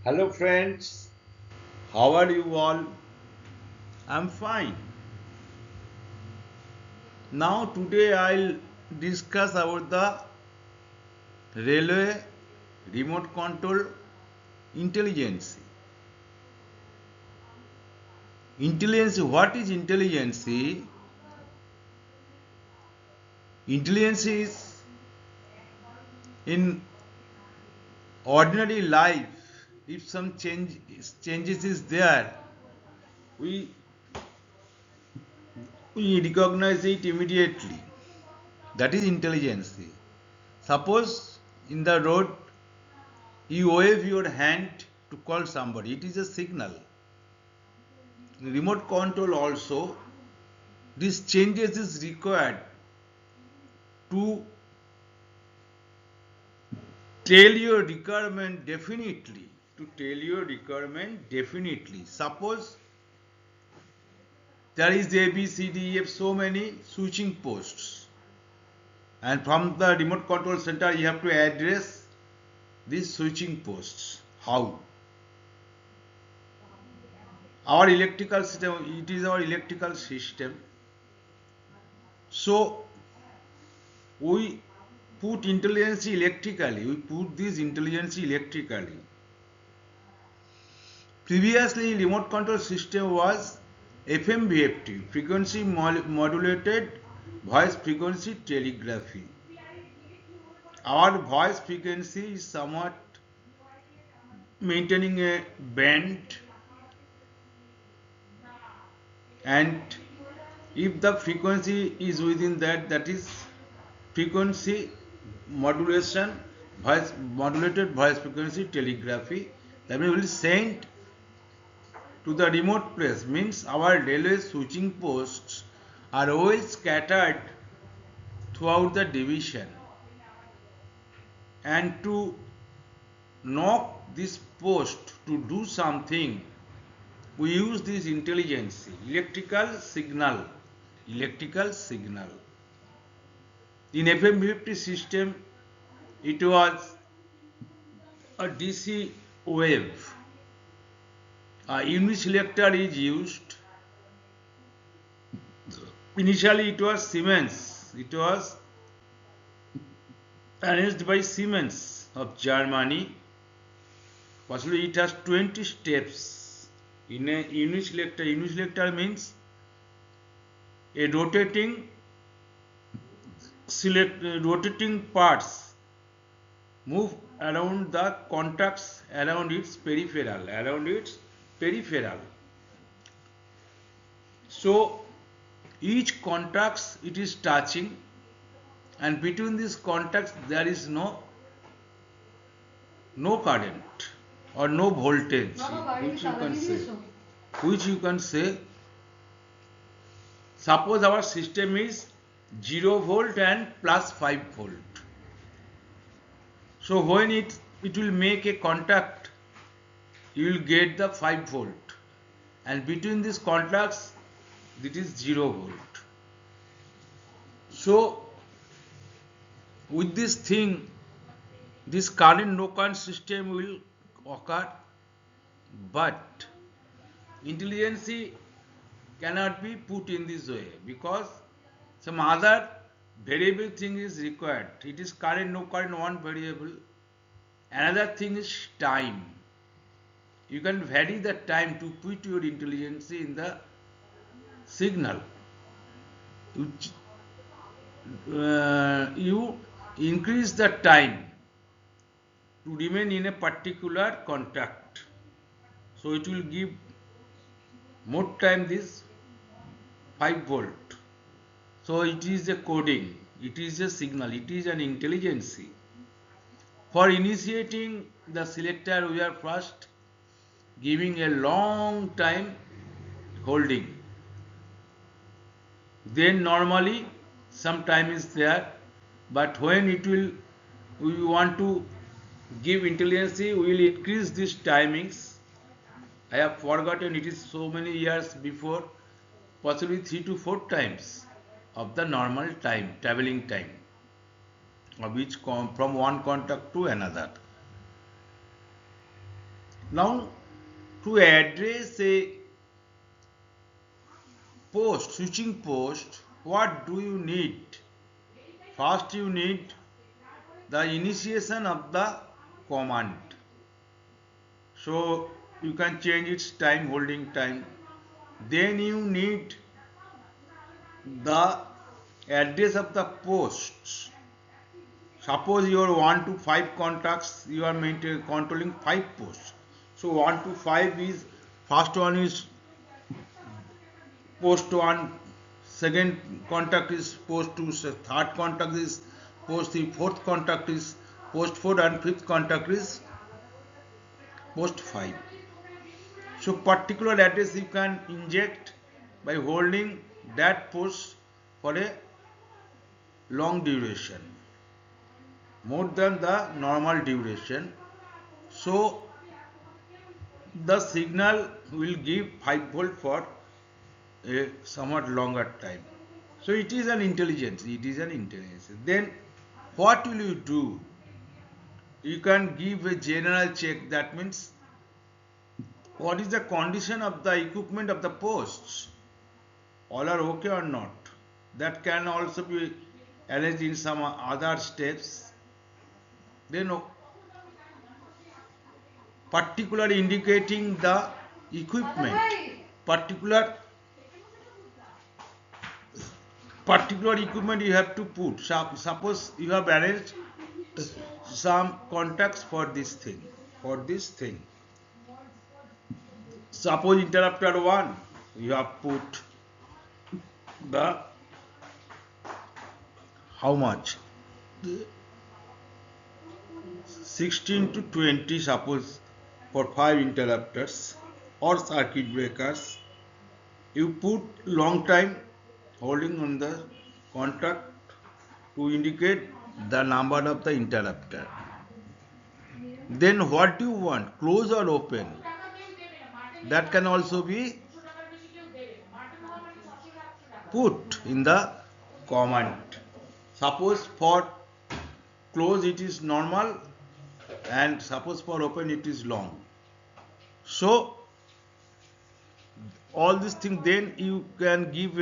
Hello friends, how are you all? I'm fine. Now today I'll discuss about the railway remote control intelligence. Intelligence, what is intelligence? Intelligence is in ordinary life, if some changes is there, we we recognize it immediately. That is intelligence. Suppose in the road you wave your hand to call somebody. It is a signal. In remote control also, these changes is required to tell your requirement definitely. To tell your requirement definitely. Suppose there is A, B, C, D, E, F, so many switching posts. And from the remote control center, you have to address these switching posts. How? Our electrical system, it is our electrical system. So we put intelligence electrically. We put this intelligence electrically. Previously, remote control system was FMVFT, frequency modulated voice frequency telegraphy. Our voice frequency is somewhat maintaining a band, and if the frequency is within that, that is frequency modulation, voice modulated voice frequency telegraphy. That means we will send to the remote place, means our railway switching posts are well scattered throughout the division, and to knock this post to do something, we use this intelligence, electrical signal. In FM50 system, it was a DC wave. A uniselector is used. Initially, it was Siemens. It was arranged by Siemens of Germany. Possibly, it has 20 steps in a uniselector. Uniselector means a rotating parts move around the contacts around its peripheral. So each contacts it is touching, and between these contacts there is no current or no voltage, which you can say suppose our system is 0 volt and plus 5 volt. So when it will make a contact, you will get the 5 volt, and between these contacts it is 0 volt. So with this thing, this current no current system will occur, but intelligence cannot be put in this way because some other variable thing is required. It is current no current, one variable. Another thing is time. You can vary the time to put your intelligence in the signal. You increase the time to remain in a particular contact. So it will give more time this 5 volt. So it is a coding, it is a signal, it is an intelligence. For initiating the selector, we are first giving a long time holding. Then normally some time is there, but when we want to give intelligence, we will increase these timings. I have forgotten, it is so many years before, possibly 3 to 4 times of the normal time, traveling time, of which from one contact to another. Now, to address a post, switching post, what do you need? First, you need the initiation of the command. So, you can change its time, holding time. Then you need the address of the posts. Suppose you are 1 to 5 contacts, you are controlling 5 posts. So 1 to 5 is, first one is post 1, second contact is post 2, third contact is post 3, fourth contact is post 4, and fifth contact is post 5. So particular address you can inject by holding that post for a long duration, more than the normal duration. So the signal will give 5 volt for a somewhat longer time. So it is an intelligence. It is an intelligence. Then what will you do? You can give a general check. That means what is the condition of the equipment of the posts? All are okay or not? That can also be arranged in some other steps. Then particularly indicating the equipment, particular equipment you have to put. Suppose you have arranged some contacts for this thing, suppose interrupter 1 you have put the how much 16 to 20, suppose for 5 interrupters or circuit breakers. You put long time holding on the contact to indicate the number of the interrupter. Then what do you want, close or open? That can also be put in the command. Suppose for close it is normal, and suppose for open it is long. So all these things, then you can give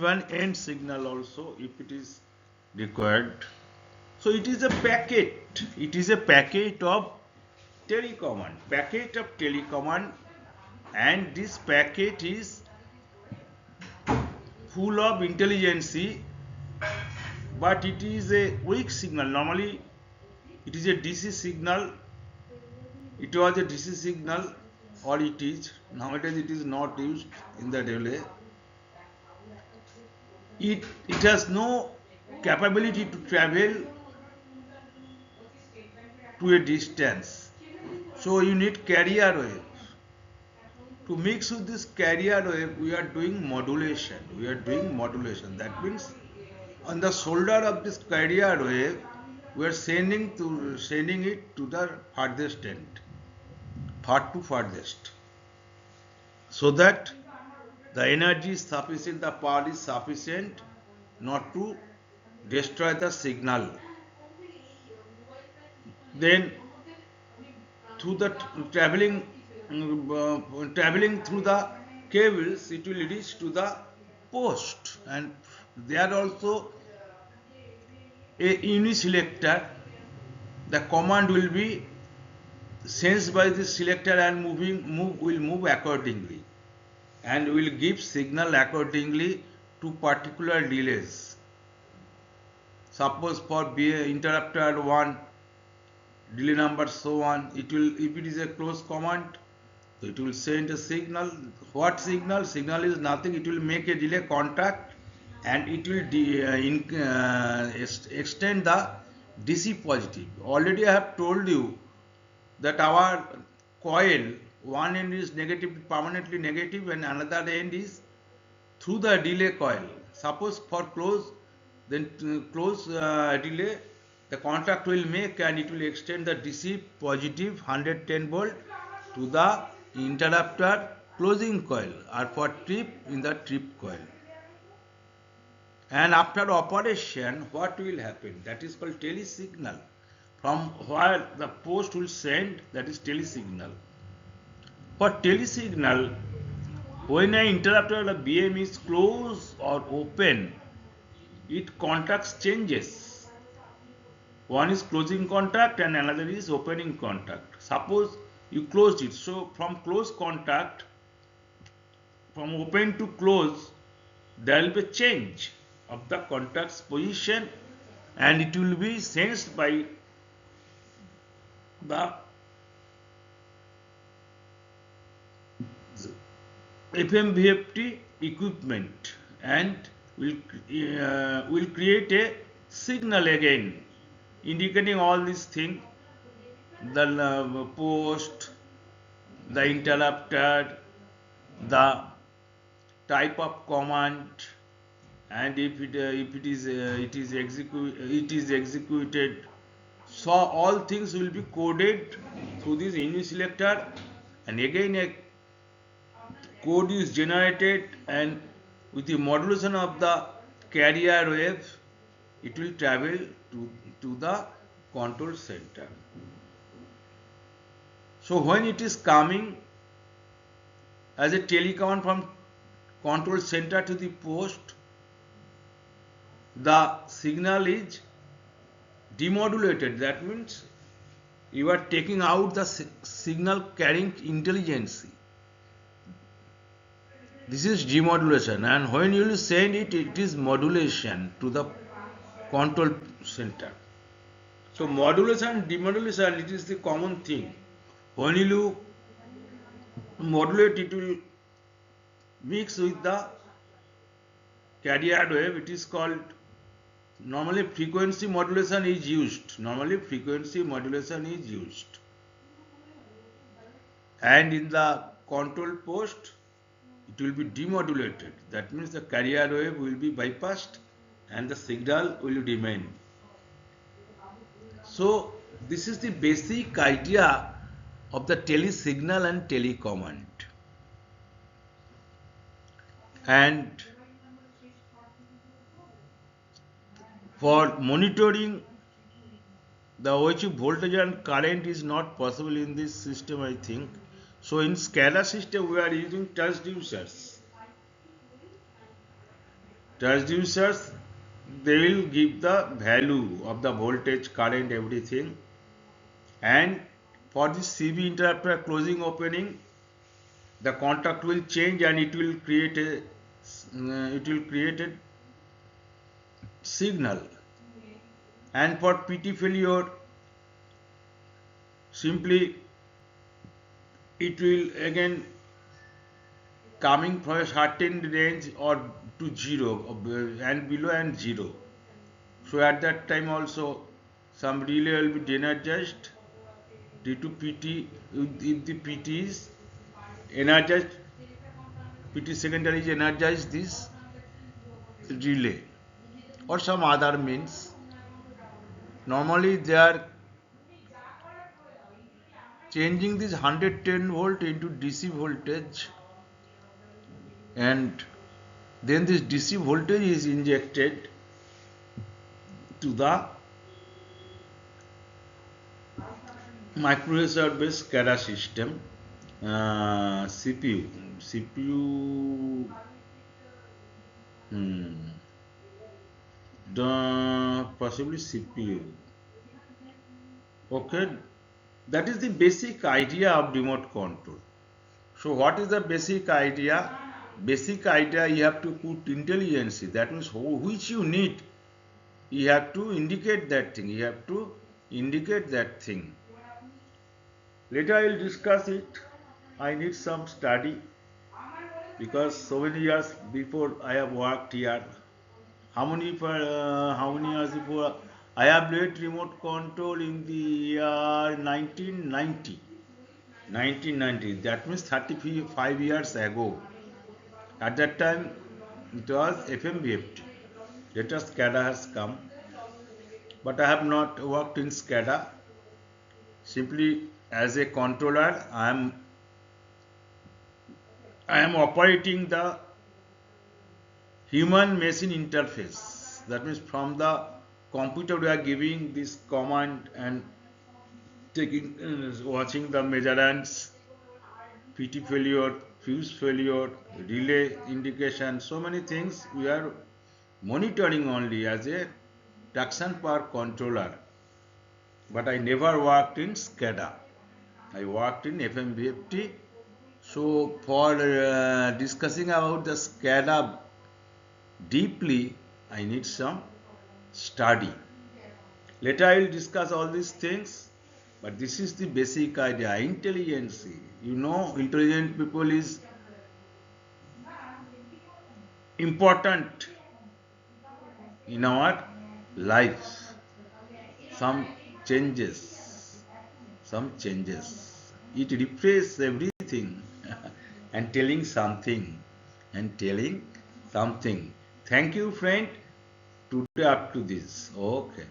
an end signal also if it is required. So it is a packet. It is a packet of telecommand, and this packet is full of intelligence, but it is a weak signal. Normally it is a DC signal. It was a DC signal, or it is nowadays. It is not used in the relay. It has no capability to travel to a distance. So you need carrier wave. To mix with this carrier wave, we are doing modulation. That means on the shoulder of this carrier wave, we are sending it to the farthest end, far to farthest, so that the energy is sufficient, the power is sufficient not to destroy the signal. Then through the traveling through the cables, it will reach to the post, and there also a uniselector. The command will be sensed by the selector and will move accordingly, and will give signal accordingly to particular delays. Suppose for interrupter 1, delay number so on, it will, if it is a close command, so it will send a signal. What signal? Signal is nothing. It will make a delay contact, and it will extend the DC positive. Already I have told you that our coil, one end is negative, permanently negative, and another end is through the delay coil. Suppose for close, then close delay, the contact will make, and it will extend the DC positive 110 volt to the interrupter closing coil, or for trip in the trip coil. And after operation, what will happen? That is called telesignal. from where the post will send, that is telesignal. For telesignal, when an interrupter or a BM is closed or open, its contacts changes. One is closing contact and another is opening contact. Suppose you closed it, so from close contact, from open to close, there will be a change of the contact's position and it will be sensed by the FMVFT equipment and will create a signal again indicating all these things, the post, the interrupter, the type of command, and if it is executed. So all things will be coded through this Uniselector, and again a code is generated, and with the modulation of the carrier wave, it will travel to the control center. So when it is coming as a telecommand from control center to the post, the signal is demodulated. That means you are taking out the signal carrying intelligence. This is demodulation, and when you will send it, it is modulation to the control center. So modulation and demodulation, it is the common thing. When you modulate, it will mix with the carrier wave. It is called, normally frequency modulation is used. And in the control post, it will be demodulated. That means the carrier wave will be bypassed and the signal will remain. So this is the basic idea of the telesignal and telecommand. And for monitoring the OHU voltage and current is not possible in this system, I think. So in SCADA system, we are using transducers. Transducers, they will give the value of the voltage, current, everything. And for the CB interrupter closing opening, the contact will change and it will create a signal. And for PT failure, simply it will again coming from a certain range or to 0 and below and 0. So at that time also some relay will be de-energized due to PT. If the PT is energized, PT secondary is energized, this relay or some other means. Normally they are changing this 110 volt into DC voltage, and then this DC voltage is injected to the microprocessor based SCADA system, CPU, possibly CPU. Okay, that is the basic idea of remote control. So what is the basic idea? Basic idea, you have to put intelligence. That means which you need. You have to indicate that thing. Later I will discuss it. I need some study because so many years before I have worked here. How many years before? I have led remote control in the year 1990. 1990. That means 35 years ago. At that time, it was FMVFT. Later SCADA has come, but I have not worked in SCADA. Simply as a controller, I am operating the human machine interface. That means from the computer we are giving this command and taking watching the measurements, PT failure, fuse failure, relay indication, so many things we are monitoring only as a traction power controller. But I never worked in SCADA. I worked in FMBFT. So for discussing about the SCADA deeply, I need some study. Later I will discuss all these things, but this is the basic idea. Intelligence. You know, intelligent people is important in our lives. Some changes, some changes. It refreshes everything and telling something and telling something. Thank you, friend. Today up to this. Okay.